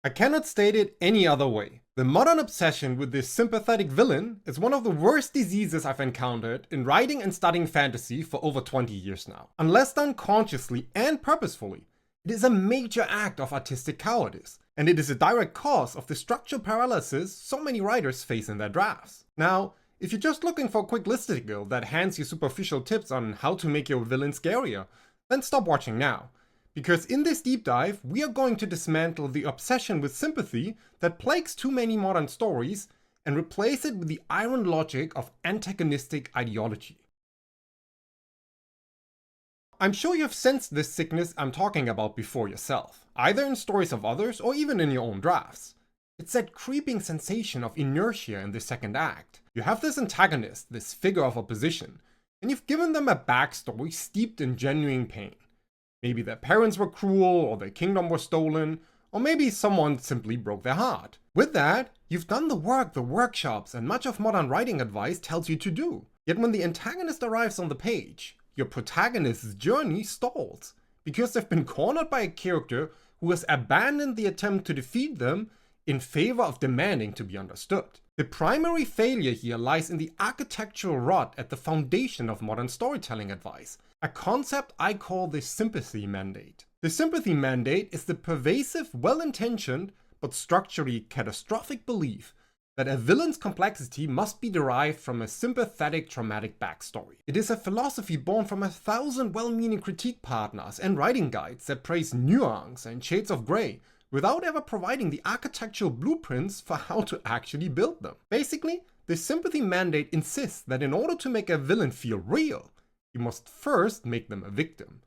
I cannot state it any other way. The modern obsession with this sympathetic villain is one of the worst diseases I've encountered in writing and studying fantasy for over 20 years now. Unless done consciously and purposefully, it is a major act of artistic cowardice, and it is a direct cause of the structural paralysis so many writers face in their drafts. Now, if you're just looking for a quick listicle that hands you superficial tips on how to make your villain scarier, then stop watching now. Because in this deep dive, we are going to dismantle the obsession with sympathy that plagues too many modern stories and replace it with the iron logic of antagonistic ideology. I'm sure you've sensed this sickness I'm talking about before yourself, either in stories of others or even in your own drafts. It's that creeping sensation of inertia in the second act. You have this antagonist, this figure of opposition, and you've given them a backstory steeped in genuine pain. Maybe their parents were cruel, or their kingdom was stolen, or maybe someone simply broke their heart. With that, you've done the work the workshops and much of modern writing advice tells you to do. Yet when the antagonist arrives on the page, your protagonist's journey stalls, because they've been cornered by a character who has abandoned the attempt to defeat them in favor of demanding to be understood. The primary failure here lies in the architectural rot at the foundation of modern storytelling advice, a concept I call the sympathy mandate. The sympathy mandate is the pervasive, well-intentioned, but structurally catastrophic belief that a villain's complexity must be derived from a sympathetic traumatic backstory. It is a philosophy born from 1,000 well-meaning critique partners and writing guides that praise nuance and shades of grey, without ever providing the architectural blueprints for how to actually build them. Basically, the sympathy mandate insists that in order to make a villain feel real, you must first make them a victim,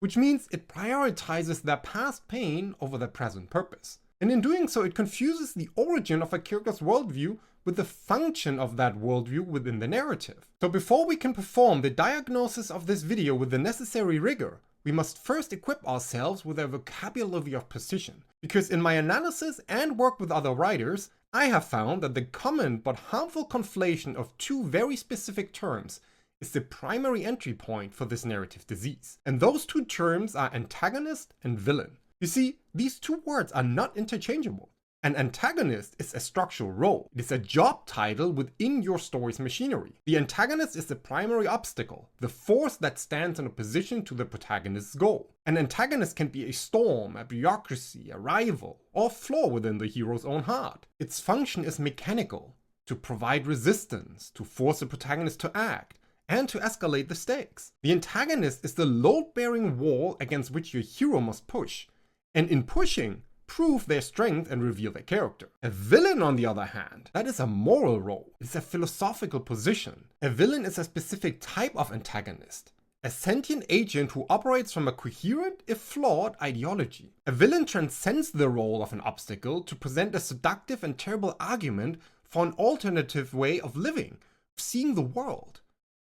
which means it prioritizes their past pain over their present purpose. And in doing so, it confuses the origin of a character's worldview with the function of that worldview within the narrative. So before we can perform the diagnosis of this video with the necessary rigor, we must first equip ourselves with a vocabulary of precision. Because in my analysis and work with other writers, I have found that the common but harmful conflation of two very specific terms is the primary entry point for this narrative disease. And those two terms are antagonist and villain. You see, these two words are not interchangeable. An antagonist is a structural role. It is a job title within your story's machinery. The antagonist is the primary obstacle, the force that stands in opposition to the protagonist's goal. An antagonist can be a storm, a bureaucracy, a rival, or a flaw within the hero's own heart. Its function is mechanical, to provide resistance, to force the protagonist to act, and to escalate the stakes. The antagonist is the load-bearing wall against which your hero must push, and in pushing, prove their strength and reveal their character. A villain, on the other hand, that is a moral role. It's a philosophical position. A villain is a specific type of antagonist, a sentient agent who operates from a coherent, if flawed, ideology. A villain transcends the role of an obstacle to present a seductive and terrible argument for an alternative way of living, of seeing the world.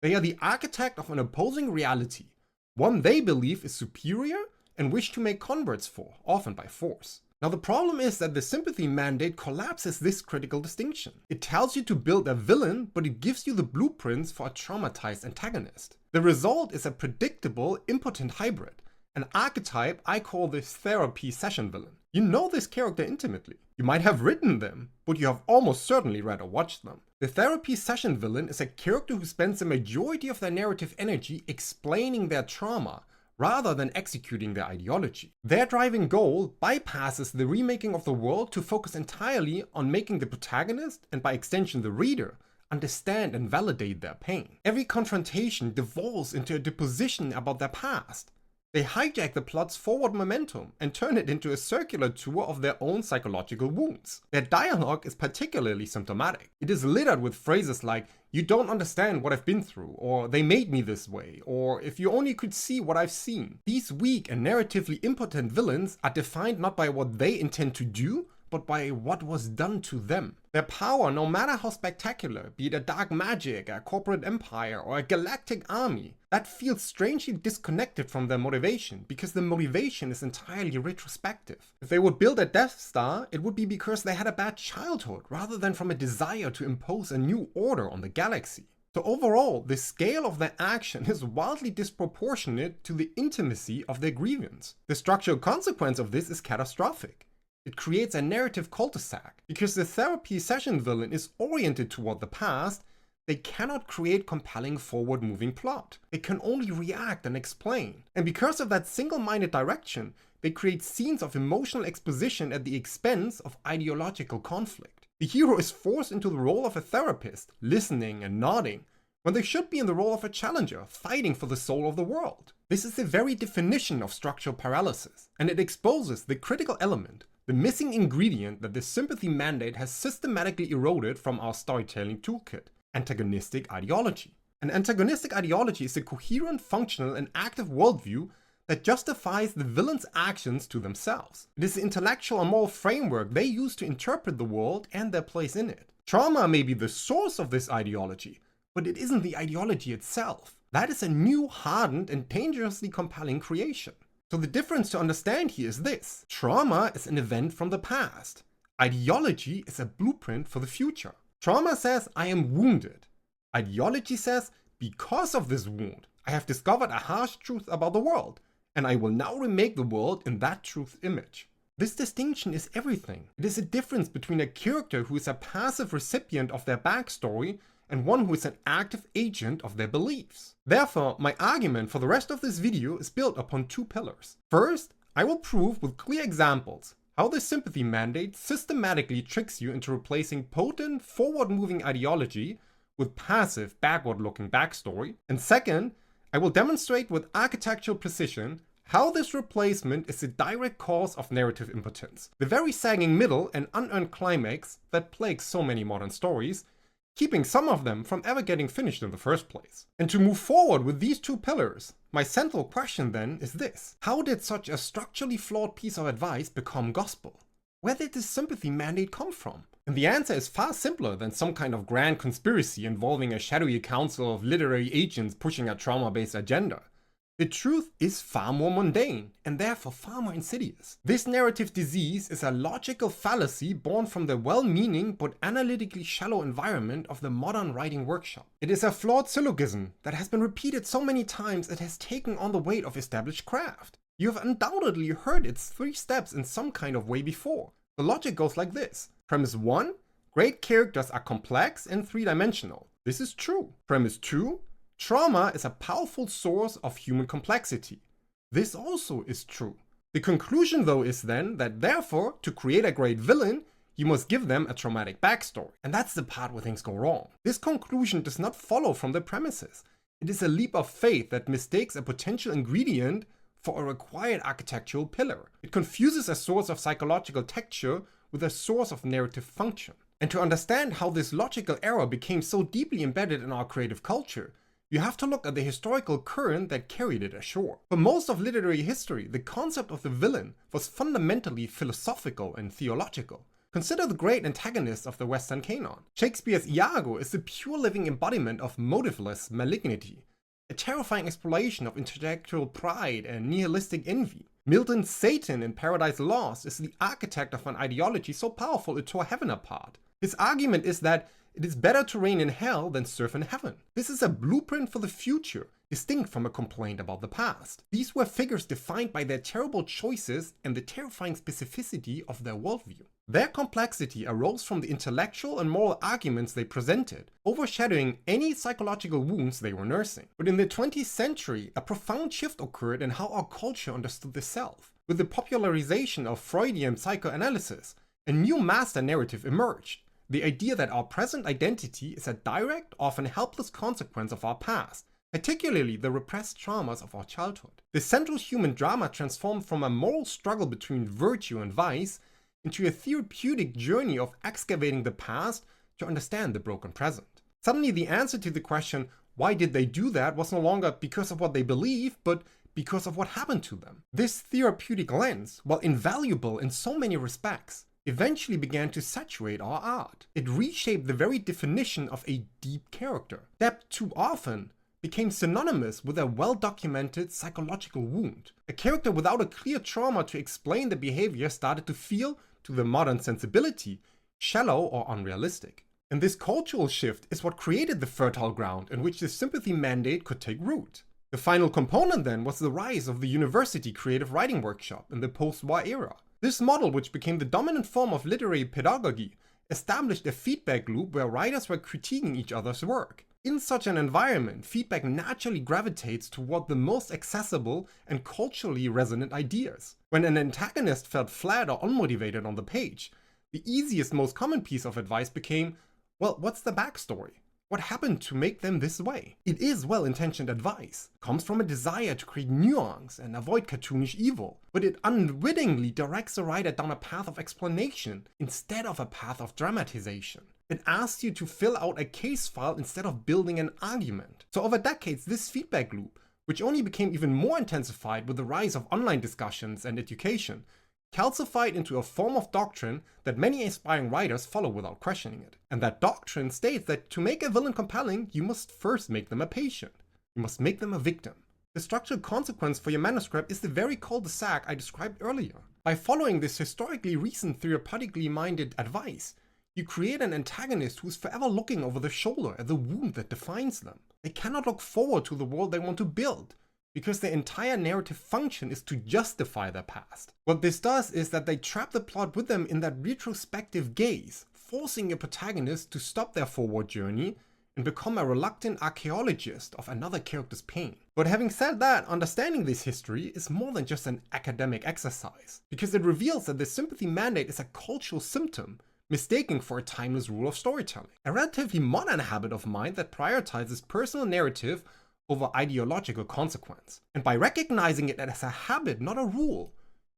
They are the architect of an opposing reality, one they believe is superior and wish to make converts for, often by force. Now the problem is that the sympathy mandate collapses this critical distinction. It tells you to build a villain, but it gives you the blueprints for a traumatized antagonist. The result is a predictable, impotent hybrid, an archetype I call the therapy session villain. You know this character intimately. You might have written them, but you have almost certainly read or watched them. The therapy session villain is a character who spends the majority of their narrative energy explaining their trauma, rather than executing their ideology. Their driving goal bypasses the remaking of the world to focus entirely on making the protagonist, and by extension the reader, understand and validate their pain. Every confrontation devolves into a deposition about their past. They hijack the plot's forward momentum and turn it into a circular tour of their own psychological wounds. Their dialogue is particularly symptomatic. It is littered with phrases like, "You don't understand what I've been through," or "They made me this way," or "If you only could see what I've seen." These weak and narratively impotent villains are defined not by what they intend to do, but by what was done to them. Their power, no matter how spectacular, be it a dark magic, a corporate empire, or a galactic army, that feels strangely disconnected from their motivation, because the motivation is entirely retrospective. If they would build a Death Star, it would be because they had a bad childhood, rather than from a desire to impose a new order on the galaxy. So overall, the scale of their action is wildly disproportionate to the intimacy of their grievance. The structural consequence of this is catastrophic. It creates a narrative cul-de-sac. Because the therapy session villain is oriented toward the past, they cannot create compelling forward-moving plot. They can only react and explain. And because of that single-minded direction, they create scenes of emotional exposition at the expense of ideological conflict. The hero is forced into the role of a therapist, listening and nodding, when they should be in the role of a challenger, fighting for the soul of the world. This is the very definition of structural paralysis, and it exposes the critical element, the missing ingredient that the sympathy mandate has systematically eroded from our storytelling toolkit: antagonistic ideology. An antagonistic ideology is a coherent, functional, and active worldview that justifies the villain's actions to themselves. It is the intellectual and moral framework they use to interpret the world and their place in it. Trauma may be the source of this ideology, but it isn't the ideology itself. That is a new, hardened, and dangerously compelling creation. So the difference to understand here is this: trauma is an event from the past. Ideology is a blueprint for the future. Trauma says, I am wounded. Ideology says, because of this wound, I have discovered a harsh truth about the world, and I will now remake the world in that truth's image. This distinction is everything. It is a difference between a character who is a passive recipient of their backstory and one who is an active agent of their beliefs. Therefore, my argument for the rest of this video is built upon two pillars. First, I will prove with clear examples how the sympathy mandate systematically tricks you into replacing potent, forward-moving ideology with passive, backward-looking backstory. And second, I will demonstrate with architectural precision how this replacement is the direct cause of narrative impotence, the very sagging middle and unearned climax that plagues so many modern stories, keeping some of them from ever getting finished in the first place. And to move forward with these two pillars, my central question then is this: how did such a structurally flawed piece of advice become gospel? Where did this sympathy mandate come from? And the answer is far simpler than some kind of grand conspiracy involving a shadowy council of literary agents pushing a trauma-based agenda. The truth is far more mundane, and therefore far more insidious. This narrative disease is a logical fallacy born from the well-meaning but analytically shallow environment of the modern writing workshop. It is a flawed syllogism that has been repeated so many times it has taken on the weight of established craft. You have undoubtedly heard its 3 steps in some kind of way before. The logic goes like this. Premise 1, great characters are complex and 3-dimensional. This is true. Premise 2, trauma is a powerful source of human complexity. This also is true. The conclusion though is then that therefore, to create a great villain, you must give them a traumatic backstory. And that's the part where things go wrong. This conclusion does not follow from the premises. It is a leap of faith that mistakes a potential ingredient for a required architectural pillar. It confuses a source of psychological texture with a source of narrative function. And to understand how this logical error became so deeply embedded in our creative culture, you have to look at the historical current that carried it ashore. For most of literary history, the concept of the villain was fundamentally philosophical and theological. Consider the great antagonists of the Western canon. Shakespeare's Iago is the pure living embodiment of motiveless malignity, a terrifying exploration of intellectual pride and nihilistic envy. Milton's Satan in Paradise Lost is the architect of an ideology so powerful it tore heaven apart. His argument is that it is better to reign in hell than serve in heaven. This is a blueprint for the future, distinct from a complaint about the past. These were figures defined by their terrible choices and the terrifying specificity of their worldview. Their complexity arose from the intellectual and moral arguments they presented, overshadowing any psychological wounds they were nursing. But in the 20th century, a profound shift occurred in how our culture understood the self. With the popularization of Freudian psychoanalysis, a new master narrative emerged. The idea that our present identity is a direct, often helpless consequence of our past, particularly the repressed traumas of our childhood. The central human drama transformed from a moral struggle between virtue and vice into a therapeutic journey of excavating the past to understand the broken present. Suddenly the answer to the question, why did they do that, was no longer because of what they believe, but because of what happened to them. This therapeutic lens, while invaluable in so many respects, eventually began to saturate our art. It reshaped the very definition of a deep character. Depth too often became synonymous with a well-documented psychological wound. A character without a clear trauma to explain the behavior started to feel, to the modern sensibility, shallow or unrealistic. And this cultural shift is what created the fertile ground in which the sympathy mandate could take root. The final component then was the rise of the university creative writing workshop in the post-war era. This model, which became the dominant form of literary pedagogy, established a feedback loop where writers were critiquing each other's work. In such an environment, feedback naturally gravitates toward the most accessible and culturally resonant ideas. When an antagonist felt flat or unmotivated on the page, the easiest, most common piece of advice became, well, what's the backstory? What happened to make them this way? It is well-intentioned advice, comes from a desire to create nuance and avoid cartoonish evil, but it unwittingly directs the writer down a path of explanation instead of a path of dramatization. It asks you to fill out a case file instead of building an argument. So over decades, this feedback loop, which only became even more intensified with the rise of online discussions and education, calcified into a form of doctrine that many aspiring writers follow without questioning it. And that doctrine states that to make a villain compelling, you must first make them a patient. You must make them a victim. The structural consequence for your manuscript is the very cul-de-sac I described earlier. By following this historically recent therapeutically minded advice, you create an antagonist who is forever looking over their shoulder at the wound that defines them. They cannot look forward to the world they want to build, because their entire narrative function is to justify their past. What this does is that they trap the plot with them in that retrospective gaze, forcing your protagonist to stop their forward journey and become a reluctant archaeologist of another character's pain. But having said that, understanding this history is more than just an academic exercise, because it reveals that the sympathy mandate is a cultural symptom mistaken for a timeless rule of storytelling. A relatively modern habit of mind that prioritizes personal narrative over ideological consequence. And by recognizing it as a habit, not a rule,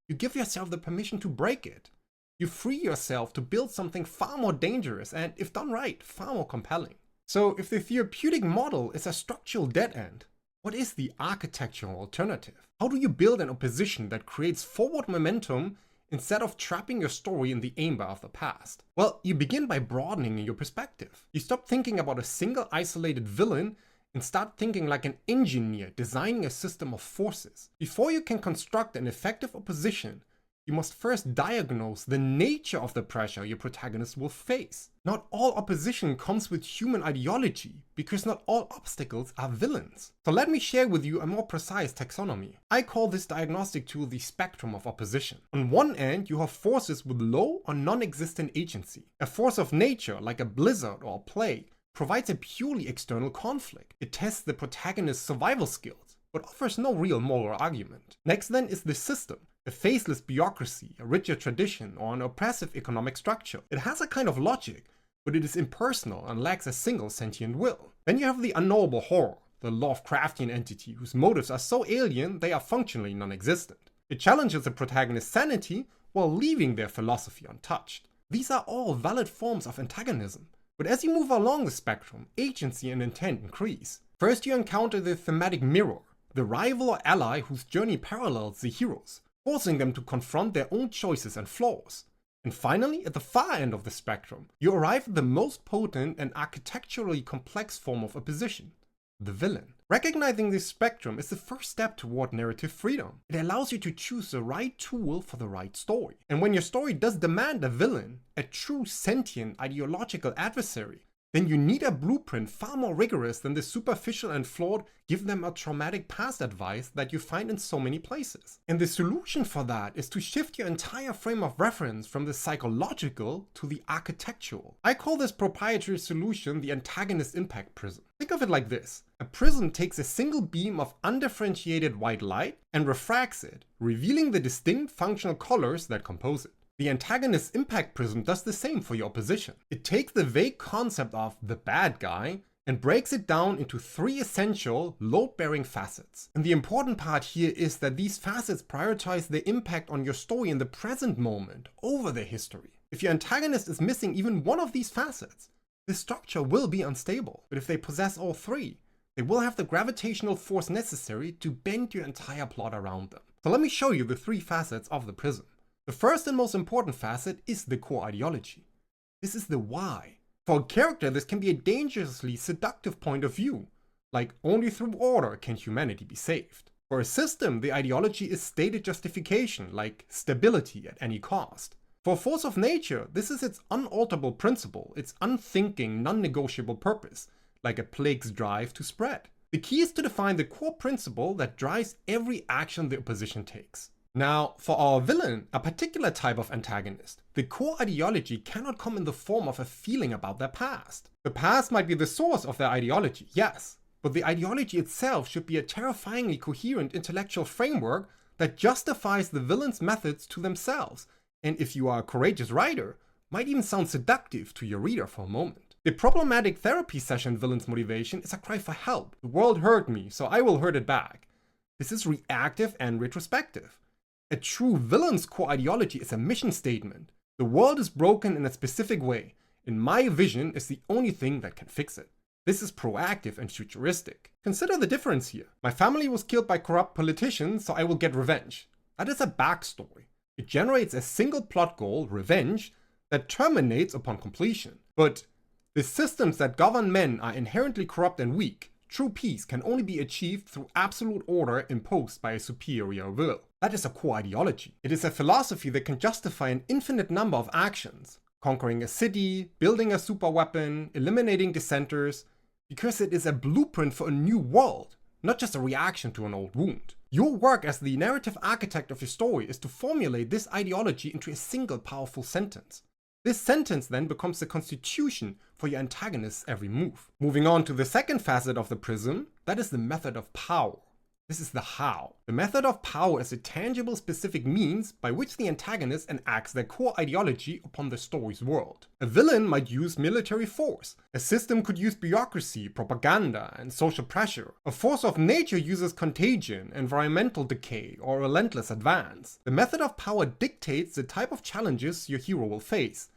you give yourself the permission to break it. You free yourself to build something far more dangerous and, if done right, far more compelling. So if the therapeutic model is a structural dead end, what is the architectural alternative? How do you build an opposition that creates forward momentum instead of trapping your story in the amber of the past? Well, you begin by broadening your perspective. You stop thinking about a single isolated villain and start thinking like an engineer designing a system of forces. Before you can construct an effective opposition, you must first diagnose the nature of the pressure your protagonist will face. Not all opposition comes with human ideology, because not all obstacles are villains. So let me share with you a more precise taxonomy. I call this diagnostic tool the spectrum of opposition. On one end, you have forces with low or non-existent agency. A force of nature, like a blizzard or a plague, provides a purely external conflict. It tests the protagonist's survival skills, but offers no real moral argument. Next then is the system, a faceless bureaucracy, a rigid tradition, or an oppressive economic structure. It has a kind of logic, but it is impersonal and lacks a single sentient will. Then you have the unknowable horror, the Lovecraftian entity whose motives are so alien they are functionally non-existent. It challenges the protagonist's sanity while leaving their philosophy untouched. These are all valid forms of antagonism. But as you move along the spectrum, agency and intent increase. First you encounter the thematic mirror, the rival or ally whose journey parallels the hero's, forcing them to confront their own choices and flaws. And finally, at the far end of the spectrum, you arrive at the most potent and architecturally complex form of opposition, the villain. Recognizing this spectrum is the first step toward narrative freedom. It allows you to choose the right tool for the right story. And when your story does demand a villain, a true sentient ideological adversary, then you need a blueprint far more rigorous than the superficial and flawed give them a traumatic past advice that you find in so many places. And the solution for that is to shift your entire frame of reference from the psychological to the architectural. I call this proprietary solution the antagonist impact prism. Think of it like this. A prism takes a single beam of undifferentiated white light and refracts it, revealing the distinct functional colors that compose it. The antagonist impact prism does the same for your opposition. It takes the vague concept of the bad guy and breaks it down into three essential, load-bearing facets. And the important part here is that these facets prioritize the impact on your story in the present moment over the history. If your antagonist is missing even one of these facets, the structure will be unstable. But if they possess all three, they will have the gravitational force necessary to bend your entire plot around them. So let me show you the three facets of the prism. The first and most important facet is the core ideology. This is the why. For a character, this can be a dangerously seductive point of view, like only through order can humanity be saved. For a system, the ideology is stated justification, like stability at any cost. For a force of nature, this is its unalterable principle, its unthinking, non-negotiable purpose, like a plague's drive to spread. The key is to define the core principle that drives every action the opposition takes. Now, for our villain, a particular type of antagonist, the core ideology cannot come in the form of a feeling about their past. The past might be the source of their ideology, yes, but the ideology itself should be a terrifyingly coherent intellectual framework that justifies the villain's methods to themselves, and if you are a courageous writer, might even sound seductive to your reader for a moment. The problematic therapy session villain's motivation is a cry for help. The world hurt me, so I will hurt it back. This is reactive and retrospective. A true villain's core ideology is a mission statement. The world is broken in a specific way, and my vision is the only thing that can fix it. This is proactive and futuristic. Consider the difference here. My family was killed by corrupt politicians, so I will get revenge. That is a backstory. It generates a single plot goal, revenge, that terminates upon completion. But the systems that govern men are inherently corrupt and weak. True peace can only be achieved through absolute order imposed by a superior will. That is a core ideology. It is a philosophy that can justify an infinite number of actions. Conquering a city, building a superweapon, eliminating dissenters, because it is a blueprint for a new world, not just a reaction to an old wound. Your work as the narrative architect of your story is to formulate this ideology into a single powerful sentence. This sentence then becomes the constitution for your antagonist's every move. Moving on to the second facet of the prism, that is the method of power. This is the how. The method of power is a tangible, specific means by which the antagonist enacts their core ideology upon the story's world. A villain might use military force. A system could use bureaucracy, propaganda, and social pressure. A force of nature uses contagion, environmental decay, or relentless advance. The method of power dictates the type of challenges your hero will face,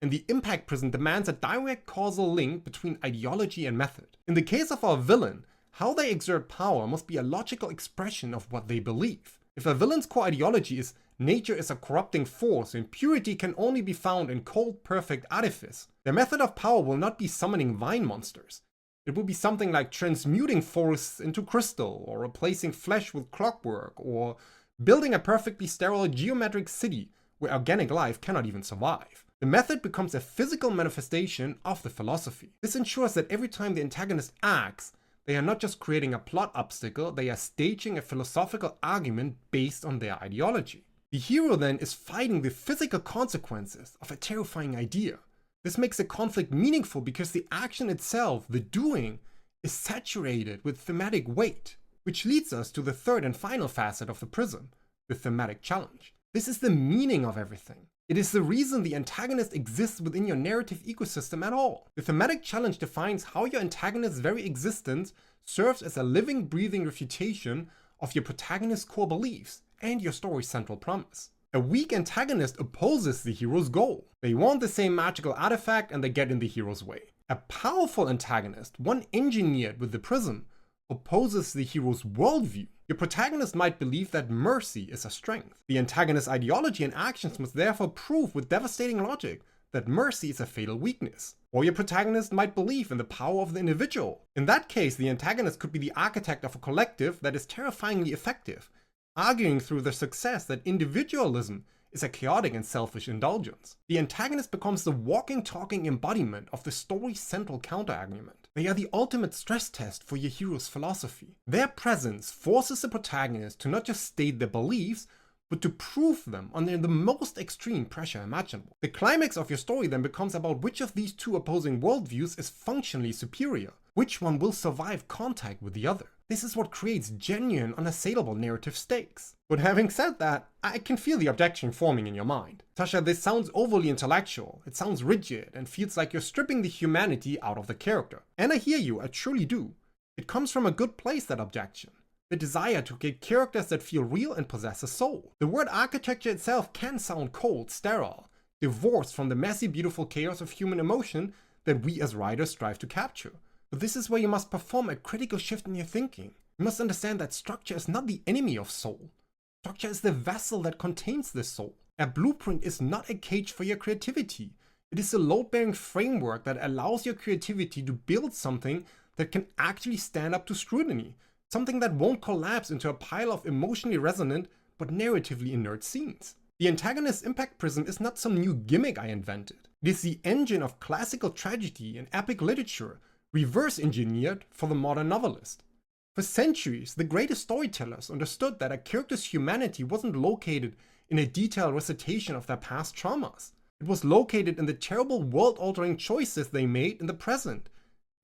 and the impact prism demands a direct causal link between ideology and method. In the case of our villain, how they exert power must be a logical expression of what they believe. If a villain's core ideology is nature is a corrupting force and purity can only be found in cold, perfect artifice, their method of power will not be summoning vine monsters. It will be something like transmuting forests into crystal, or replacing flesh with clockwork, or building a perfectly sterile geometric city where organic life cannot even survive. The method becomes a physical manifestation of the philosophy. This ensures that every time the antagonist acts, they are not just creating a plot obstacle, they are staging a philosophical argument based on their ideology. The hero then is fighting the physical consequences of a terrifying idea. This makes the conflict meaningful because the action itself, the doing, is saturated with thematic weight, which leads us to the third and final facet of the prism, the thematic challenge. This is the meaning of everything. It is the reason the antagonist exists within your narrative ecosystem at all. The thematic challenge defines how your antagonist's very existence serves as a living, breathing refutation of your protagonist's core beliefs and your story's central promise. A weak antagonist opposes the hero's goal. They want the same magical artifact and they get in the hero's way. A powerful antagonist, one engineered with the prism, opposes the hero's worldview. Your protagonist might believe that mercy is a strength. The antagonist's ideology and actions must therefore prove with devastating logic that mercy is a fatal weakness. Or your protagonist might believe in the power of the individual. In that case, the antagonist could be the architect of a collective that is terrifyingly effective, arguing through their success that individualism is a chaotic and selfish indulgence. The antagonist becomes the walking, talking embodiment of the story's central counter-argument. They are the ultimate stress test for your hero's philosophy. Their presence forces the protagonist to not just state their beliefs, but to prove them under the most extreme pressure imaginable. The climax of your story then becomes about which of these two opposing worldviews is functionally superior, which one will survive contact with the other. This is what creates genuine, unassailable narrative stakes. But having said that, I can feel the objection forming in your mind. Tasha, this sounds overly intellectual, it sounds rigid, and feels like you're stripping the humanity out of the character. And I hear you, I truly do. It comes from a good place, that objection. The desire to create characters that feel real and possess a soul. The word architecture itself can sound cold, sterile, divorced from the messy, beautiful chaos of human emotion that we as writers strive to capture. But this is where you must perform a critical shift in your thinking. You must understand that structure is not the enemy of soul. Structure is the vessel that contains this soul. A blueprint is not a cage for your creativity. It is a load-bearing framework that allows your creativity to build something that can actually stand up to scrutiny. Something that won't collapse into a pile of emotionally resonant but narratively inert scenes. The antagonist's impact prism is not some new gimmick I invented. It is the engine of classical tragedy and epic literature, reverse engineered for the modern novelist. For centuries, the greatest storytellers understood that a character's humanity wasn't located in a detailed recitation of their past traumas. It was located in the terrible world-altering choices they made in the present,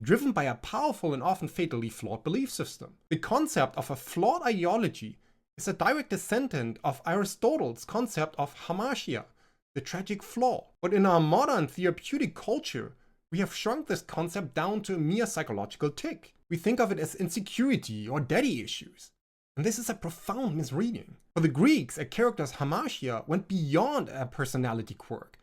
driven by a powerful and often fatally flawed belief system. The concept of a flawed ideology is a direct descendant of Aristotle's concept of hamartia, the tragic flaw. But in our modern therapeutic culture, we have shrunk this concept down to a mere psychological tick. We think of it as insecurity or daddy issues. And this is a profound misreading. For the Greeks, a character's hamartia went beyond a personality quirk.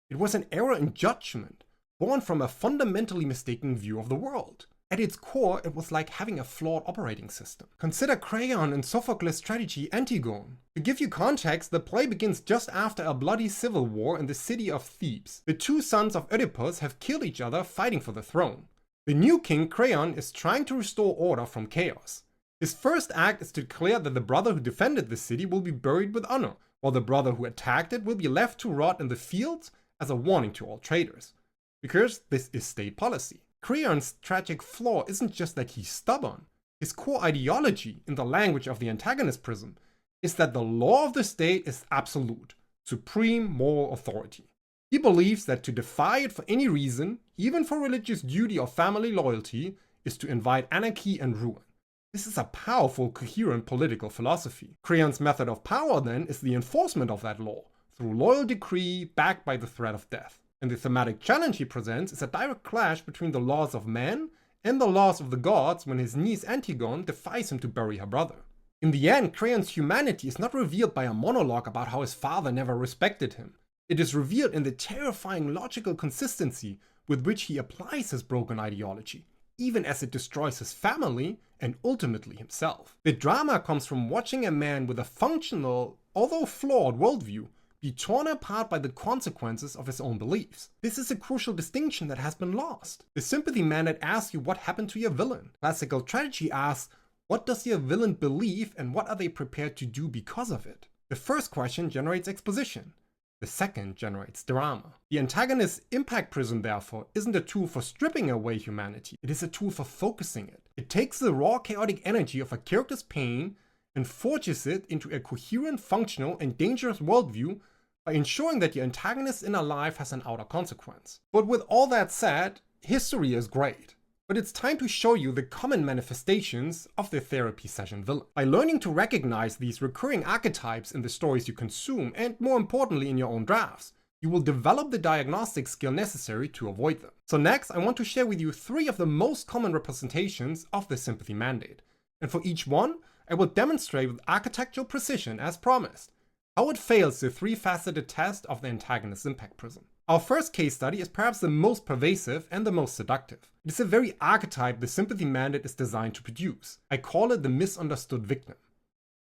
It was an error in judgment, born from a fundamentally mistaken view of the world. At its core, it was like having a flawed operating system. Consider Creon in Sophocles' tragedy Antigone. To give you context, the play begins just after a bloody civil war in the city of Thebes. The two sons of Oedipus have killed each other fighting for the throne. The new king, Creon, is trying to restore order from chaos. His first act is to declare that the brother who defended the city will be buried with honor, while the brother who attacked it will be left to rot in the fields as a warning to all traitors. Because this is state policy. Creon's tragic flaw isn't just that he's stubborn. His core ideology, in the language of the antagonist prism, is that the law of the state is absolute, supreme moral authority. He believes that to defy it for any reason, even for religious duty or family loyalty, is to invite anarchy and ruin. This is a powerful, coherent political philosophy. Creon's method of power, then, is the enforcement of that law, through loyal decree backed by the threat of death. And the thematic challenge he presents is a direct clash between the laws of man and the laws of the gods when his niece Antigone defies him to bury her brother. In the end, Creon's humanity is not revealed by a monologue about how his father never respected him. It is revealed in the terrifying logical consistency with which he applies his broken ideology, even as it destroys his family and ultimately himself. The drama comes from watching a man with a functional, although flawed, worldview be torn apart by the consequences of his own beliefs. This is a crucial distinction that has been lost. The sympathy mandate asks you what happened to your villain. Classical tragedy asks, what does your villain believe and what are they prepared to do because of it? The first question generates exposition. The second generates drama. The antagonist's impact prism, therefore, isn't a tool for stripping away humanity. It is a tool for focusing it. It takes the raw chaotic energy of a character's pain and forges it into a coherent, functional, and dangerous worldview by ensuring that your antagonist's inner life has an outer consequence. But with all that said, history is great. But it's time to show you the common manifestations of the therapy session villain. By learning to recognize these recurring archetypes in the stories you consume, and more importantly in your own drafts, you will develop the diagnostic skill necessary to avoid them. So next, I want to share with you 3 of the most common representations of the sympathy mandate. And for each one, I will demonstrate with architectural precision, as promised, how it fails the 3-faceted test of the antagonist's impact prism. Our first case study is perhaps the most pervasive and the most seductive. It is the very archetype the sympathy mandate is designed to produce. I call it the misunderstood victim.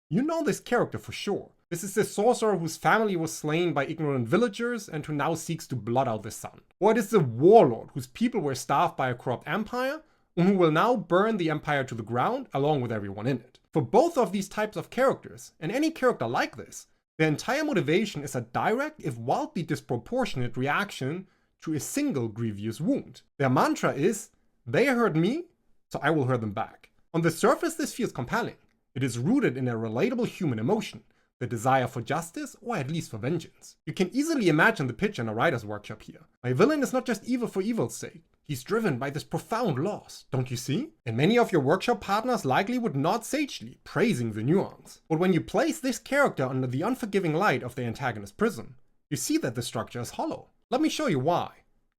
You know this character for sure. This is the sorcerer whose family was slain by ignorant villagers and who now seeks to blot out the sun. Or it is the warlord whose people were starved by a corrupt empire and who will now burn the empire to the ground along with everyone in it. For both of these types of characters, and any character like this, their entire motivation is a direct, if wildly disproportionate, reaction to a single grievous wound. Their mantra is, they hurt me, so I will hurt them back. On the surface, this feels compelling. It is rooted in a relatable human emotion, the desire for justice, or at least for vengeance. You can easily imagine the pitch in a writer's workshop here. My villain is not just evil for evil's sake. He's driven by this profound loss, don't you see? And many of your workshop partners likely would nod sagely, praising the nuance. But when you place this character under the unforgiving light of the antagonist prism, you see that the structure is hollow. Let me show you why.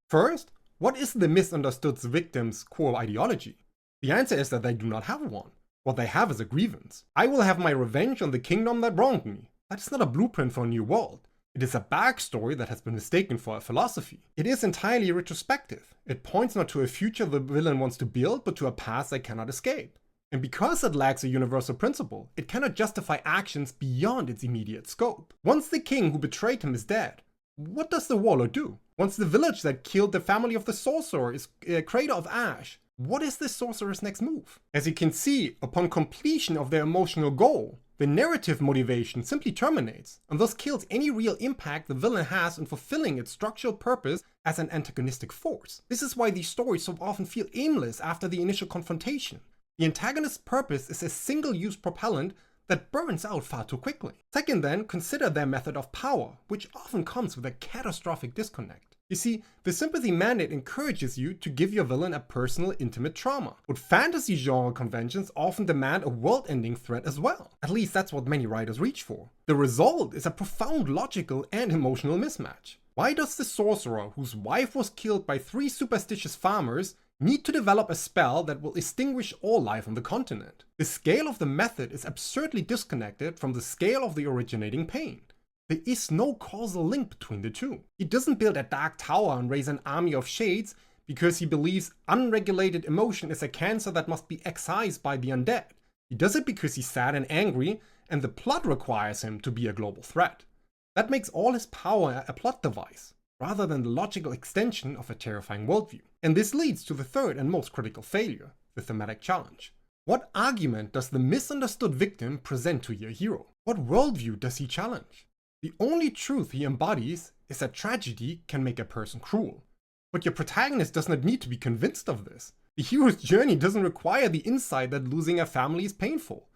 First, what is the misunderstood victim's core ideology? The answer is that they do not have one. What they have is a grievance. I will have my revenge on the kingdom that wronged me. That is not a blueprint for a new world. It is a backstory that has been mistaken for a philosophy. It is entirely retrospective. It points not to a future the villain wants to build, but to a past they cannot escape. And because it lacks a universal principle, it cannot justify actions beyond its immediate scope. Once the king who betrayed him is dead, what does the warlord do? Once the village that killed the family of the sorcerer is a crater of ash, what is the sorcerer's next move? As you can see, upon completion of their emotional goal, the narrative motivation simply terminates, and thus kills any real impact the villain has in fulfilling its structural purpose as an antagonistic force. This is why these stories so often feel aimless after the initial confrontation. The antagonist's purpose is a single-use propellant that burns out far too quickly. Second then, consider their method of power, which often comes with a catastrophic disconnect. You see, the sympathy mandate encourages you to give your villain a personal, intimate trauma. But fantasy genre conventions often demand a world-ending threat as well. At least that's what many writers reach for. The result is a profound logical and emotional mismatch. Why does the sorcerer, whose wife was killed by 3 superstitious farmers, need to develop a spell that will extinguish all life on the continent? The scale of the method is absurdly disconnected from the scale of the originating pain. There is no causal link between the two. He doesn't build a dark tower and raise an army of shades because he believes unregulated emotion is a cancer that must be excised by the undead. He does it because he's sad and angry, and the plot requires him to be a global threat. That makes all his power a plot device, rather than the logical extension of a terrifying worldview. And this leads to the third and most critical failure, the thematic challenge. What argument does the misunderstood victim present to your hero? What worldview does he challenge? The only truth he embodies is that tragedy can make a person cruel. But your protagonist does not need to be convinced of this. The hero's journey doesn't require the insight that losing a family is painful.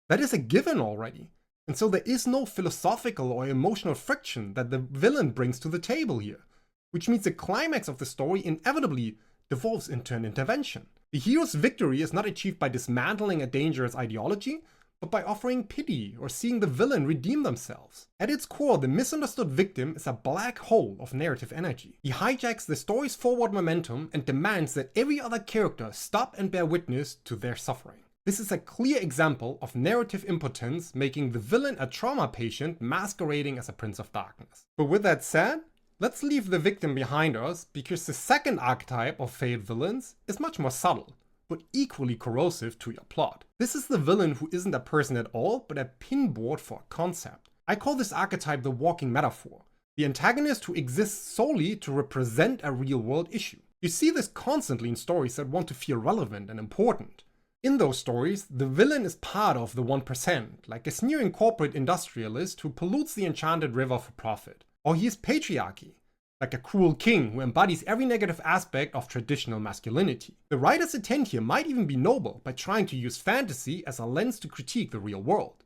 That is a given already. And so there is no philosophical or emotional friction that the villain brings to the table here, which means the climax of the story inevitably devolves into an intervention. The hero's victory is not achieved by dismantling a dangerous ideology, but by offering pity or seeing the villain redeem themselves. At its core, the misunderstood victim is a black hole of narrative energy. He hijacks the story's forward momentum and demands that every other character stop and bear witness to their suffering. This is a clear example of narrative impotence, making the villain a trauma patient masquerading as a prince of darkness. But with that said, let's leave the victim behind us, because the second archetype of failed villains is much more subtle, but equally corrosive to your plot. This is the villain who isn't a person at all, but a pinboard for a concept. I call this archetype the walking metaphor, the antagonist who exists solely to represent a real-world issue. You see this constantly in stories that want to feel relevant and important. In those stories, the villain is part of the 1%, like a sneering corporate industrialist who pollutes the enchanted river for profit. Or he is patriarchy, like a cruel king who embodies every negative aspect of traditional masculinity. The writer's intent here might even be noble by trying to use fantasy as a lens to critique the real world.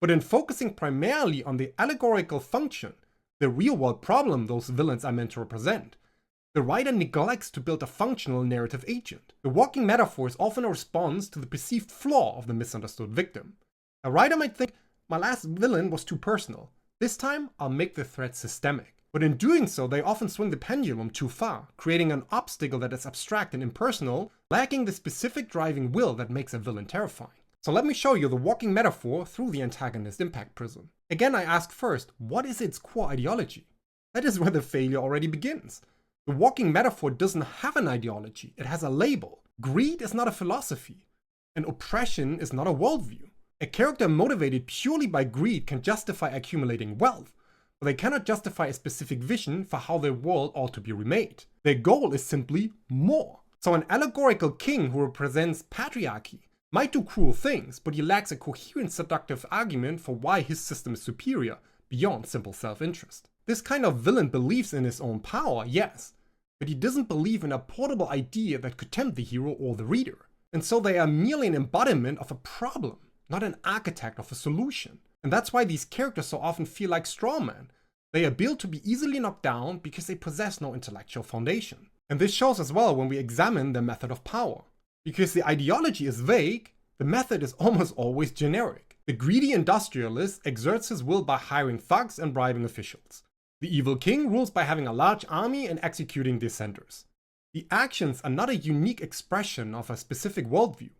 But in focusing primarily on the allegorical function, the real-world problem those villains are meant to represent, the writer neglects to build a functional narrative agent. The walking metaphor is often a response to the perceived flaw of the misunderstood victim. A writer might think, my last villain was too personal. This time, I'll make the threat systemic. But in doing so, they often swing the pendulum too far, creating an obstacle that is abstract and impersonal, lacking the specific driving will that makes a villain terrifying. So let me show you the walking metaphor through the antagonist impact prism. Again, I ask first, what is its core ideology? That is where the failure already begins. The walking metaphor doesn't have an ideology, it has a label. Greed is not a philosophy, and oppression is not a worldview. A character motivated purely by greed can justify accumulating wealth, but they cannot justify a specific vision for how their world ought to be remade. Their goal is simply more. So an allegorical king who represents patriarchy might do cruel things, but he lacks a coherent seductive argument for why his system is superior, beyond simple self-interest. This kind of villain believes in his own power, yes, but he doesn't believe in a portable idea that could tempt the hero or the reader. And so they are merely an embodiment of a problem, not an architect of a solution. And that's why these characters so often feel like strawmen. They are built to be easily knocked down because they possess no intellectual foundation. And this shows as well when we examine their method of power. Because the ideology is vague, the method is almost always generic. The greedy industrialist exerts his will by hiring thugs and bribing officials. The evil king rules by having a large army and executing dissenters. The actions are not a unique expression of a specific worldview.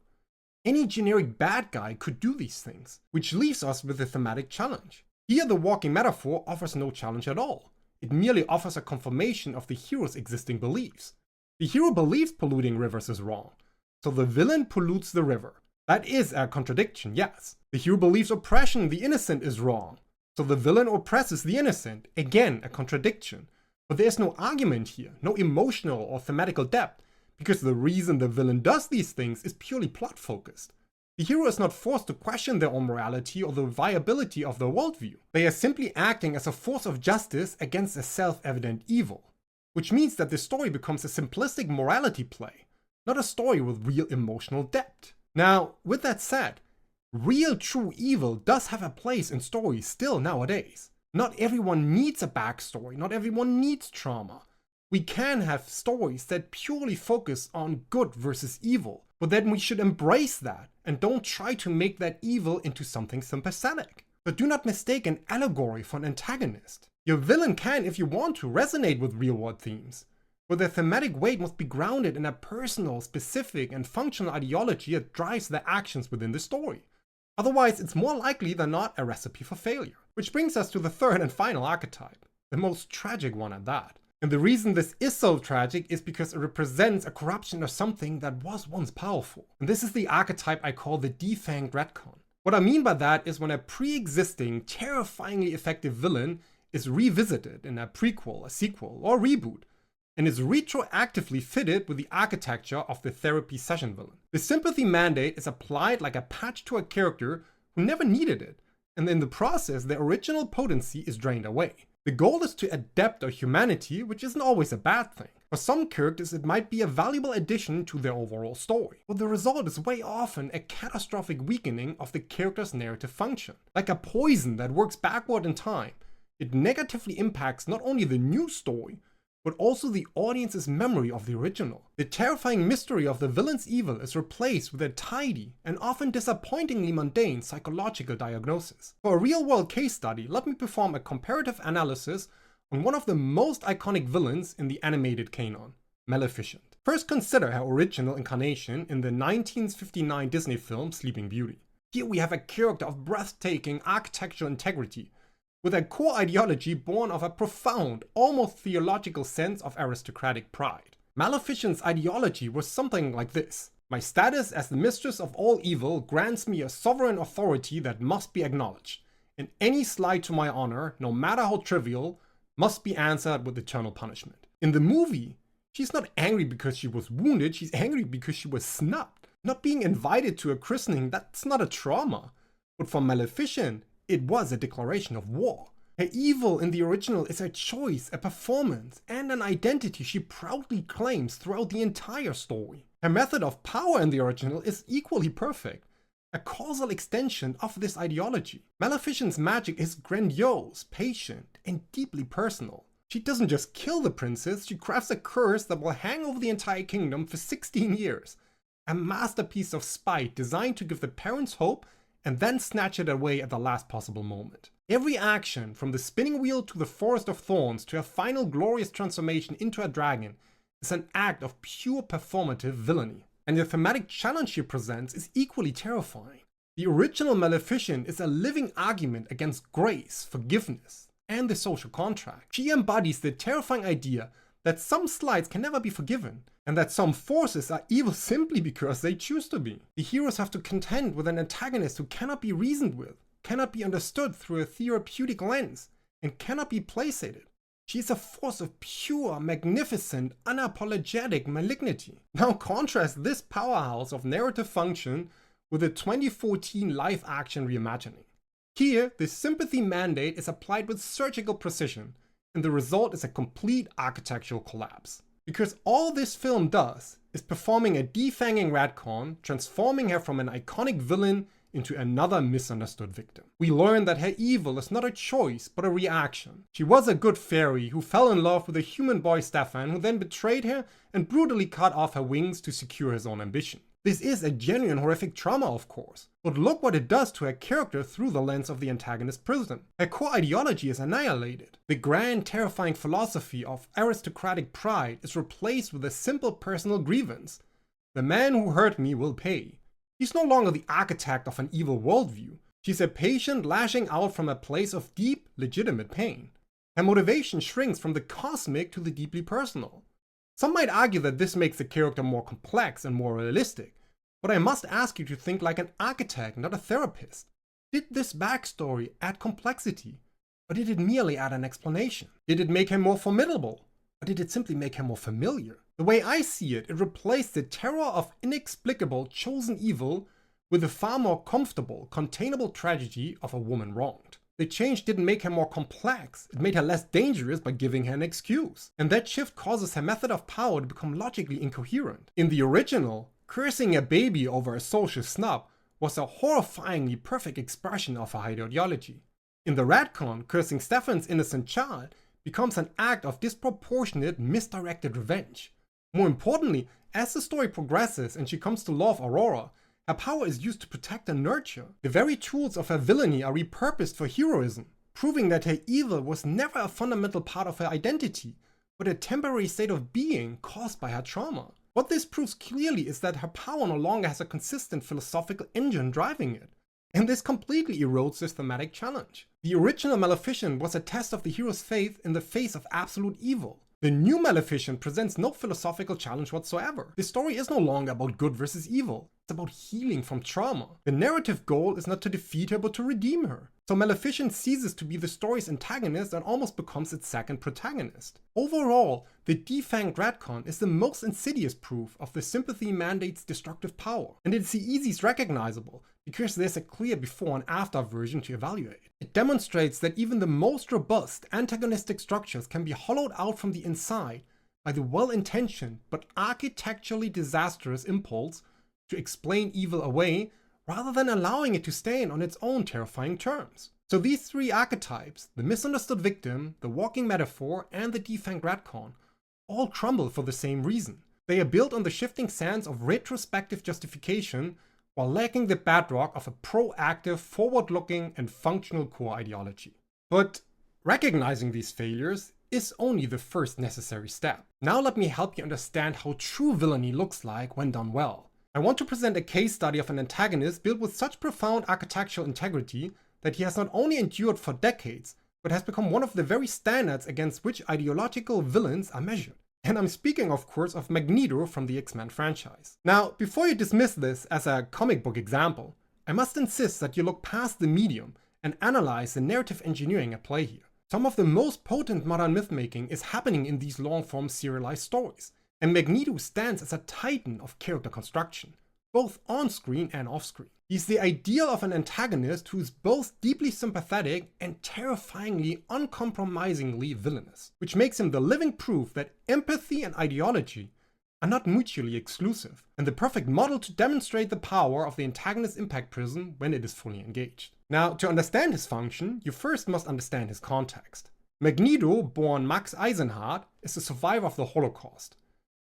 Any generic bad guy could do these things, which leaves us with a thematic challenge. Here the walking metaphor offers no challenge at all. It merely offers a confirmation of the hero's existing beliefs. The hero believes polluting rivers is wrong, so the villain pollutes the river. That is a contradiction, yes. The hero believes oppression the innocent is wrong, so the villain oppresses the innocent, again a contradiction. But there is no argument here, no emotional or thematical depth, because the reason the villain does these things is purely plot focused. The hero is not forced to question their own morality or the viability of their worldview. They are simply acting as a force of justice against a self-evident evil, which means that the story becomes a simplistic morality play, not a story with real emotional depth. Now, with that said, real true evil does have a place in stories still nowadays. Not everyone needs a backstory, not everyone needs trauma. We can have stories that purely focus on good versus evil, but then we should embrace that and don't try to make that evil into something sympathetic. But do not mistake an allegory for an antagonist. Your villain can, if you want to, resonate with real-world themes, but their thematic weight must be grounded in a personal, specific, and functional ideology that drives their actions within the story. Otherwise, it's more likely than not a recipe for failure. Which brings us to the third and final archetype, the most tragic one at that. And the reason this is so tragic is because it represents a corruption of something that was once powerful. And this is the archetype I call the defanged retcon. What I mean by that is when a pre-existing, terrifyingly effective villain is revisited in a prequel, a sequel, or reboot, and is retroactively fitted with the architecture of the therapy session villain. The sympathy mandate is applied like a patch to a character who never needed it, and in the process, the original potency is drained away. The goal is to adapt their humanity, which isn't always a bad thing. For some characters, it might be a valuable addition to their overall story, but the result is way often a catastrophic weakening of the character's narrative function. Like a poison that works backward in time, it negatively impacts not only the new story, but also the audience's memory of the original. The terrifying mystery of the villain's evil is replaced with a tidy and often disappointingly mundane psychological diagnosis. For a real-world case study, let me perform a comparative analysis on one of the most iconic villains in the animated canon, Maleficent. First, consider her original incarnation in the 1959 Disney film Sleeping Beauty. Here we have a character of breathtaking architectural integrity, with a core ideology born of a profound, almost theological sense of aristocratic pride. Maleficent's ideology was something like this: my status as the mistress of all evil grants me a sovereign authority that must be acknowledged, and any slight to my honor, no matter how trivial, must be answered with eternal punishment. In the movie, she's not angry because she was wounded, she's angry because she was snubbed. Not being invited to a christening, that's not a trauma. But for Maleficent, it was a declaration of war. Her evil in the original is a choice, a performance, and an identity she proudly claims throughout the entire story. Her method of power in the original is equally perfect, a causal extension of this ideology. Maleficent's magic is grandiose, patient, and deeply personal. She doesn't just kill the princess, she crafts a curse that will hang over the entire kingdom for 16 years. A masterpiece of spite designed to give the parents hope and then snatch it away at the last possible moment. Every action, from the spinning wheel to the forest of thorns to a final glorious transformation into a dragon, is an act of pure performative villainy. And the thematic challenge she presents is equally terrifying. The original Maleficent is a living argument against grace, forgiveness, and the social contract. She embodies the terrifying idea that some slights can never be forgiven, and that some forces are evil simply because they choose to be. The heroes have to contend with an antagonist who cannot be reasoned with, cannot be understood through a therapeutic lens, and cannot be placated. She is a force of pure, magnificent, unapologetic malignity. Now contrast this powerhouse of narrative function with the 2014 live-action reimagining. Here, the sympathy mandate is applied with surgical precision, and the result is a complete architectural collapse. Because all this film does is performing a defanging retcon, transforming her from an iconic villain into another misunderstood victim. We learn that her evil is not a choice, but a reaction. She was a good fairy who fell in love with a human boy Stefan, who then betrayed her and brutally cut off her wings to secure his own ambition. This is a genuine horrific trauma, of course, but look what it does to her character through the lens of the antagonist's prism. Her core ideology is annihilated. The grand, terrifying philosophy of aristocratic pride is replaced with a simple personal grievance. The man who hurt me will pay. She's no longer the architect of an evil worldview. She's a patient lashing out from a place of deep, legitimate pain. Her motivation shrinks from the cosmic to the deeply personal. Some might argue that this makes the character more complex and more realistic, but I must ask you to think like an architect, not a therapist. Did this backstory add complexity, or did it merely add an explanation? Did it make her more formidable, or did it simply make her more familiar? The way I see it, it replaced the terror of inexplicable chosen evil with the far more comfortable, containable tragedy of a woman wronged. The change didn't make her more complex, it made her less dangerous by giving her an excuse. And that shift causes her method of power to become logically incoherent. In the original, cursing a baby over a social snub was a horrifyingly perfect expression of her ideology. In the retcon, cursing Stefan's innocent child becomes an act of disproportionate, misdirected revenge. More importantly, as the story progresses and she comes to love Aurora, her power is used to protect and nurture. The very tools of her villainy are repurposed for heroism, proving that her evil was never a fundamental part of her identity, but a temporary state of being caused by her trauma. What this proves clearly is that her power no longer has a consistent philosophical engine driving it. And this completely erodes this thematic challenge. The original Maleficent was a test of the hero's faith in the face of absolute evil. The new Maleficent presents no philosophical challenge whatsoever. The story is no longer about good versus evil. It's about healing from trauma. The narrative goal is not to defeat her but to redeem her. So Maleficent ceases to be the story's antagonist and almost becomes its second protagonist. Overall, the defanged retcon is the most insidious proof of the sympathy mandate's destructive power. And it's the easiest recognizable, because there's a clear before and after version to evaluate. It demonstrates that even the most robust antagonistic structures can be hollowed out from the inside by the well-intentioned but architecturally disastrous impulse to explain evil away rather than allowing it to stand on its own terrifying terms. So these three archetypes, the misunderstood victim, the walking metaphor, and the defanged retcon, all crumble for the same reason. They are built on the shifting sands of retrospective justification while lacking the bedrock of a proactive, forward-looking, and functional core ideology. But recognizing these failures is only the first necessary step. Now let me help you understand how true villainy looks like when done well. I want to present a case study of an antagonist built with such profound architectural integrity that he has not only endured for decades, but has become one of the very standards against which ideological villains are measured. And I'm speaking, of course, of Magneto from the X-Men franchise. Now, before you dismiss this as a comic book example, I must insist that you look past the medium and analyze the narrative engineering at play here. Some of the most potent modern mythmaking is happening in these long-form serialized stories, and Magneto stands as a titan of character construction, both on-screen and off-screen. He's the ideal of an antagonist who is both deeply sympathetic and terrifyingly, uncompromisingly villainous, which makes him the living proof that empathy and ideology are not mutually exclusive, and the perfect model to demonstrate the power of the antagonist's impact prism when it is fully engaged. Now, to understand his function, you first must understand his context. Magneto, born Max Eisenhardt, is a survivor of the Holocaust.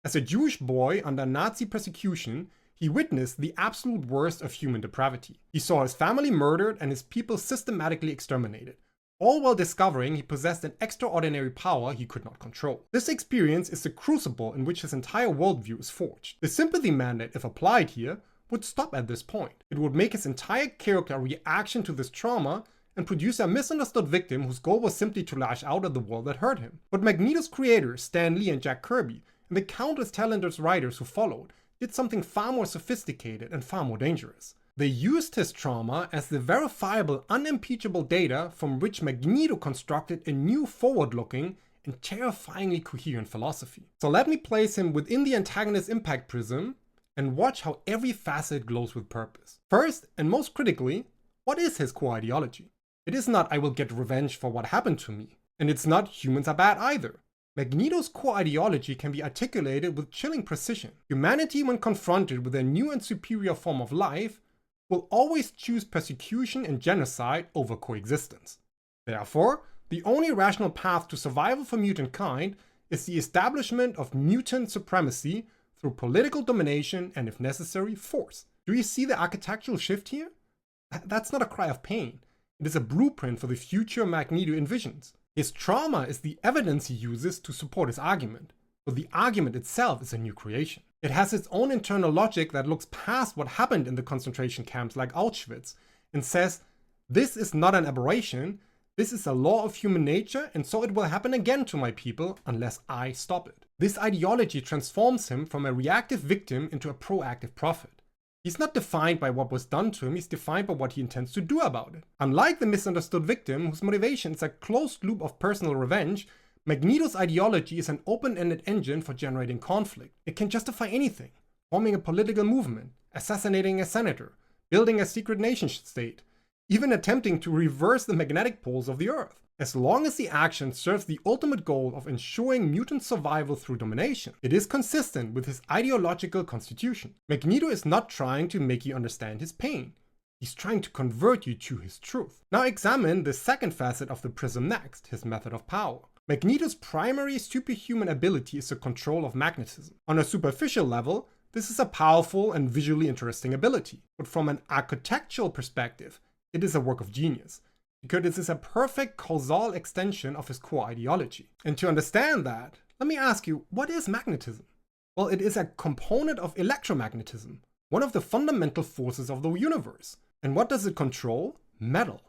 As a Jewish boy under Nazi persecution, he witnessed the absolute worst of human depravity. He saw his family murdered and his people systematically exterminated, all while discovering he possessed an extraordinary power he could not control. This experience is the crucible in which his entire worldview is forged. The sympathy mandate, if applied here, would stop at this point. It would make his entire character a reaction to this trauma and produce a misunderstood victim whose goal was simply to lash out at the world that hurt him. But Magneto's creators, Stan Lee and Jack Kirby, and the countless talented writers who followed, did something far more sophisticated and far more dangerous. They used his trauma as the verifiable, unimpeachable data from which Magneto constructed a new forward-looking and terrifyingly coherent philosophy. So let me place him within the antagonist's impact prism and watch how every facet glows with purpose. First, and most critically, what is his core ideology? It is not "I will get revenge for what happened to me," and it's not "humans are bad" either. Magneto's core ideology can be articulated with chilling precision. Humanity, when confronted with a new and superior form of life, will always choose persecution and genocide over coexistence. Therefore, the only rational path to survival for mutant kind is the establishment of mutant supremacy through political domination and, if necessary, force. Do you see the architectural shift here? That's not a cry of pain. It is a blueprint for the future Magneto envisions. His trauma is the evidence he uses to support his argument, but the argument itself is a new creation. It has its own internal logic that looks past what happened in the concentration camps like Auschwitz and says, this is not an aberration, this is a law of human nature, and so it will happen again to my people unless I stop it. This ideology transforms him from a reactive victim into a proactive prophet. He's not defined by what was done to him, he's defined by what he intends to do about it. Unlike the misunderstood victim, whose motivation is a closed loop of personal revenge, Magneto's ideology is an open-ended engine for generating conflict. It can justify anything: forming a political movement, assassinating a senator, building a secret nation state, even attempting to reverse the magnetic poles of the Earth. As long as the action serves the ultimate goal of ensuring mutant survival through domination, it is consistent with his ideological constitution. Magneto is not trying to make you understand his pain. He's trying to convert you to his truth. Now examine the second facet of the Prism next, his method of power. Magneto's primary superhuman ability is the control of magnetism. On a superficial level, this is a powerful and visually interesting ability, but from an architectural perspective, it is a work of genius, because it is a perfect causal extension of his core ideology. And to understand that, let me ask you, what is magnetism? Well, it is a component of electromagnetism, one of the fundamental forces of the universe. And what does it control? Metal.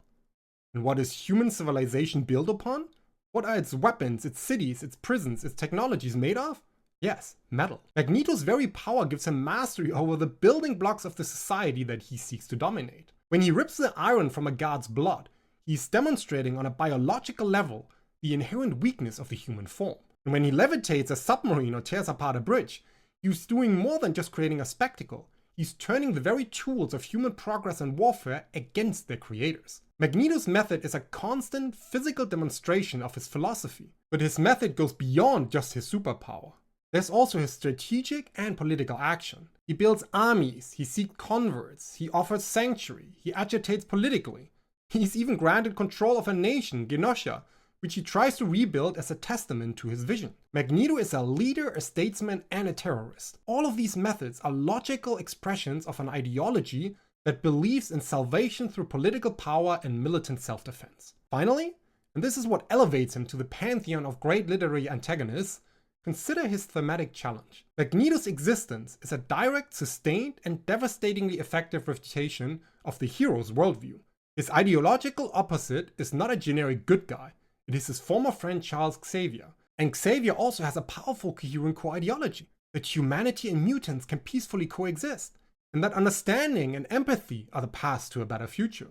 And what is human civilization built upon? What are its weapons, its cities, its prisons, its technologies made of? Yes, metal. Magneto's very power gives him mastery over the building blocks of the society that he seeks to dominate. When he rips the iron from a god's blood, he's demonstrating on a biological level the inherent weakness of the human form. And when he levitates a submarine or tears apart a bridge, he's doing more than just creating a spectacle. He's turning the very tools of human progress and warfare against their creators. Magneto's method is a constant physical demonstration of his philosophy, but his method goes beyond just his superpower. There's also his strategic and political action. He builds armies, he seeks converts, he offers sanctuary, he agitates politically. He's even granted control of a nation, Genosha, which he tries to rebuild as a testament to his vision. Magneto is a leader, a statesman, and a terrorist. All of these methods are logical expressions of an ideology that believes in salvation through political power and militant self-defense. Finally, and this is what elevates him to the pantheon of great literary antagonists, consider his thematic challenge. Magneto's existence is a direct, sustained, and devastatingly effective refutation of the hero's worldview. His ideological opposite is not a generic good guy. It is his former friend Charles Xavier. And Xavier also has a powerful coherent core ideology, that humanity and mutants can peacefully coexist, and that understanding and empathy are the paths to a better future.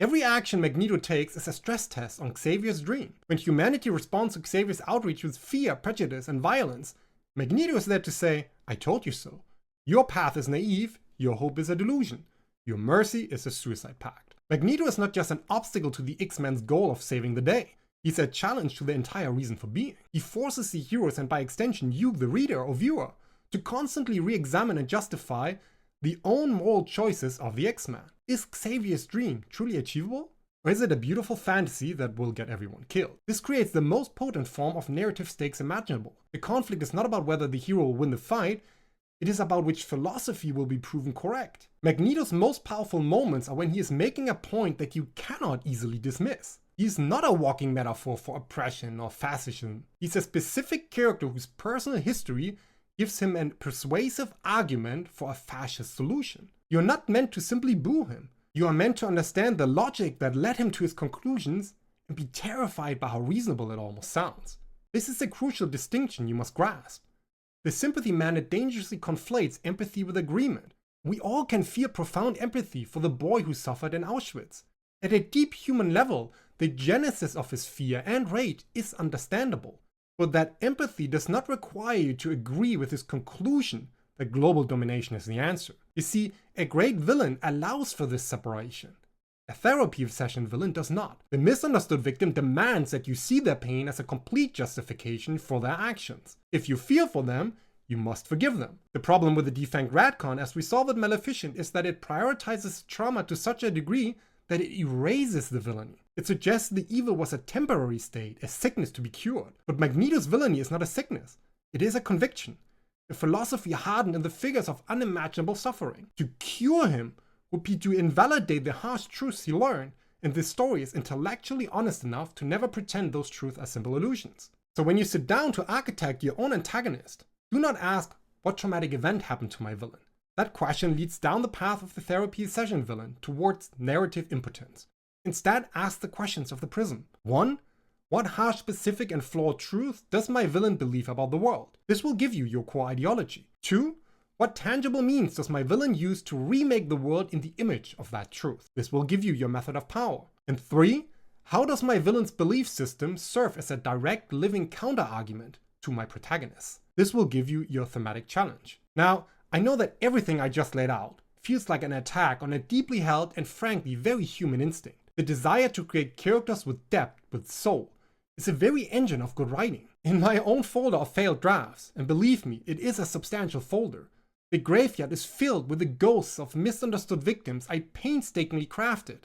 Every action Magneto takes is a stress test on Xavier's dream. When humanity responds to Xavier's outreach with fear, prejudice, and violence, Magneto is there to say, I told you so. Your path is naive, your hope is a delusion. Your mercy is a suicide pact. Magneto is not just an obstacle to the X-Men's goal of saving the day. He's a challenge to the entire reason for being. He forces the heroes, and by extension you, the reader or viewer, to constantly re-examine and justify the own moral choices of the X-Men. Is Xavier's dream truly achievable? Or is it a beautiful fantasy that will get everyone killed? This creates the most potent form of narrative stakes imaginable. The conflict is not about whether the hero will win the fight, it is about which philosophy will be proven correct. Magneto's most powerful moments are when he is making a point that you cannot easily dismiss. He's not a walking metaphor for oppression or fascism. He's a specific character whose personal history gives him a persuasive argument for a fascist solution. You're not meant to simply boo him. You are meant to understand the logic that led him to his conclusions and be terrified by how reasonable it almost sounds. This is a crucial distinction you must grasp. The sympathy mandate dangerously conflates empathy with agreement. We all can feel profound empathy for the boy who suffered in Auschwitz. At a deep human level, the genesis of his fear and rage is understandable, but that empathy does not require you to agree with his conclusion that global domination is the answer. You see, a great villain allows for this separation. A therapy session villain does not. The misunderstood victim demands that you see their pain as a complete justification for their actions. If you feel for them, you must forgive them. The problem with the defanged Radcon, as we saw with Maleficent, is that it prioritizes trauma to such a degree that it erases the villainy. It suggests the evil was a temporary state, a sickness to be cured. But Magneto's villainy is not a sickness. It is a conviction, a philosophy hardened in the figures of unimaginable suffering. To cure him would be to invalidate the harsh truths he learned, and this story is intellectually honest enough to never pretend those truths are simple illusions. So when you sit down to architect your own antagonist, do not ask, what traumatic event happened to my villain? That question leads down the path of the therapy session villain towards narrative impotence. Instead, ask the questions of the prism. 1. What harsh, specific, and flawed truth does my villain believe about the world? This will give you your core ideology. 2. What tangible means does my villain use to remake the world in the image of that truth? This will give you your method of power. And 3. How does my villain's belief system serve as a direct living counter-argument to my protagonist? This will give you your thematic challenge. Now, I know that everything I just laid out feels like an attack on a deeply held and frankly very human instinct. The desire to create characters with depth, with soul, is the very engine of good writing. In my own folder of failed drafts, and believe me, it is a substantial folder, the graveyard is filled with the ghosts of misunderstood victims I painstakingly crafted,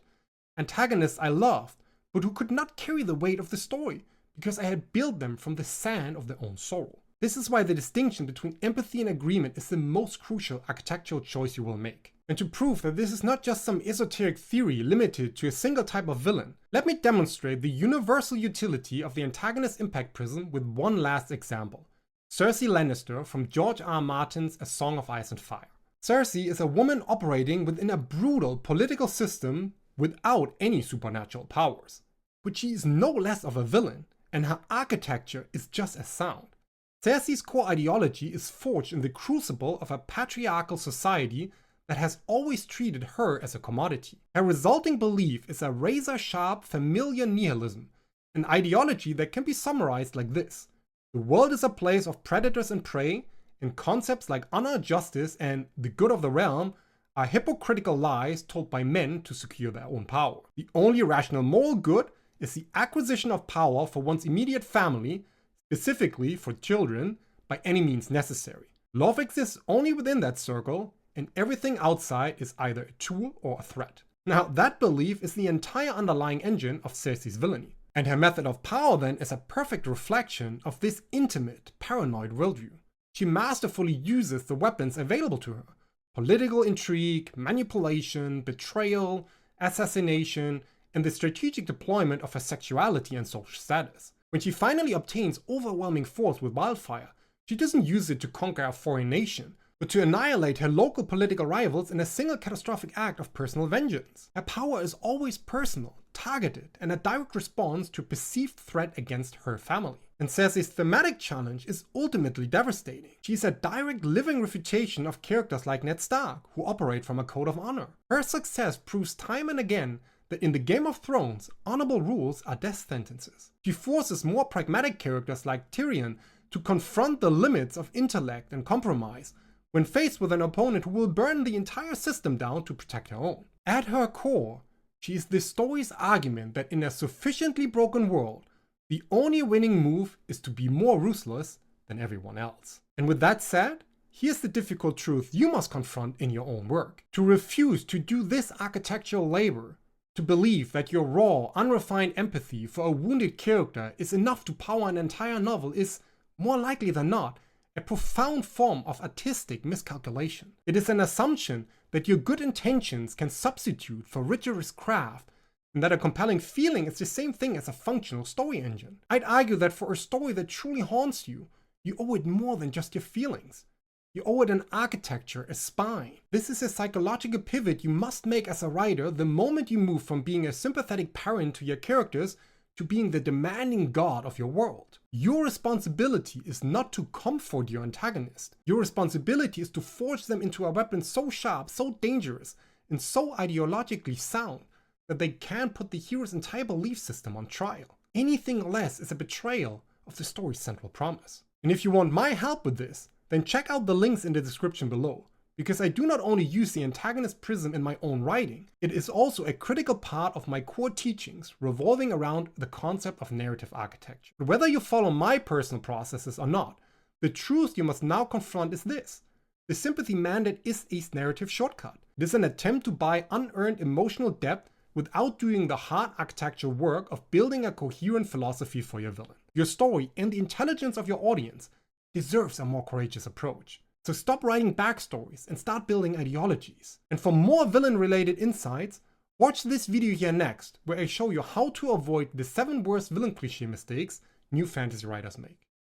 antagonists I loved, but who could not carry the weight of the story because I had built them from the sand of their own soul. This is why the distinction between empathy and agreement is the most crucial architectural choice you will make. And to prove that this is not just some esoteric theory limited to a single type of villain, let me demonstrate the universal utility of the antagonist impact prism with one last example. Cersei Lannister from George R. R. Martin's A Song of Ice and Fire. Cersei is a woman operating within a brutal political system without any supernatural powers. But she is no less of a villain, and her architecture is just as sound. Cersei's core ideology is forged in the crucible of a patriarchal society that has always treated her as a commodity. Her resulting belief is a razor-sharp familiar nihilism, an ideology that can be summarized like this. The world is a place of predators and prey, and concepts like honor, justice, and the good of the realm are hypocritical lies told by men to secure their own power. The only rational moral good is the acquisition of power for one's immediate family, specifically for children, by any means necessary. Love exists only within that circle, and everything outside is either a tool or a threat. Now, that belief is the entire underlying engine of Cersei's villainy. And her method of power then is a perfect reflection of this intimate, paranoid worldview. She masterfully uses the weapons available to her: political intrigue, manipulation, betrayal, assassination, and the strategic deployment of her sexuality and social status. When she finally obtains overwhelming force with wildfire, she doesn't use it to conquer a foreign nation, but to annihilate her local political rivals in a single catastrophic act of personal vengeance. Her power is always personal, targeted, and a direct response to a perceived threat against her family. And Cersei's thematic challenge is ultimately devastating. She is a direct living refutation of characters like Ned Stark, who operate from a code of honor. Her success proves time and again that in the Game of Thrones, honorable rules are death sentences. She forces more pragmatic characters like Tyrion to confront the limits of intellect and compromise when faced with an opponent who will burn the entire system down to protect her own. At her core, she is the story's argument that in a sufficiently broken world, the only winning move is to be more ruthless than everyone else. And with that said, here's the difficult truth you must confront in your own work. To refuse to do this architectural labor, to believe that your raw, unrefined empathy for a wounded character is enough to power an entire novel is, more likely than not, a profound form of artistic miscalculation. It is an assumption that your good intentions can substitute for rigorous craft, and that a compelling feeling is the same thing as a functional story engine. I'd argue that for a story that truly haunts you, you owe it more than just your feelings. You owe it an architecture, a spine. This is a psychological pivot you must make as a writer the moment you move from being a sympathetic parent to your characters to being the demanding god of your world. Your responsibility is not to comfort your antagonist. Your responsibility is to forge them into a weapon so sharp, so dangerous, and so ideologically sound that they can put the hero's entire belief system on trial. Anything less is a betrayal of the story's central promise. And if you want my help with this, then check out the links in the description below, because I do not only use the antagonist prism in my own writing, it is also a critical part of my core teachings revolving around the concept of narrative architecture. But whether you follow my personal processes or not, the truth you must now confront is this: the sympathy mandate is a narrative shortcut. It is an attempt to buy unearned emotional depth without doing the hard architectural work of building a coherent philosophy for your villain. Your story and the intelligence of your audience deserves a more courageous approach. So stop writing backstories and start building ideologies. And for more villain-related insights, watch this video here next, where I show you how to avoid the 7 worst villain cliché mistakes new fantasy writers make.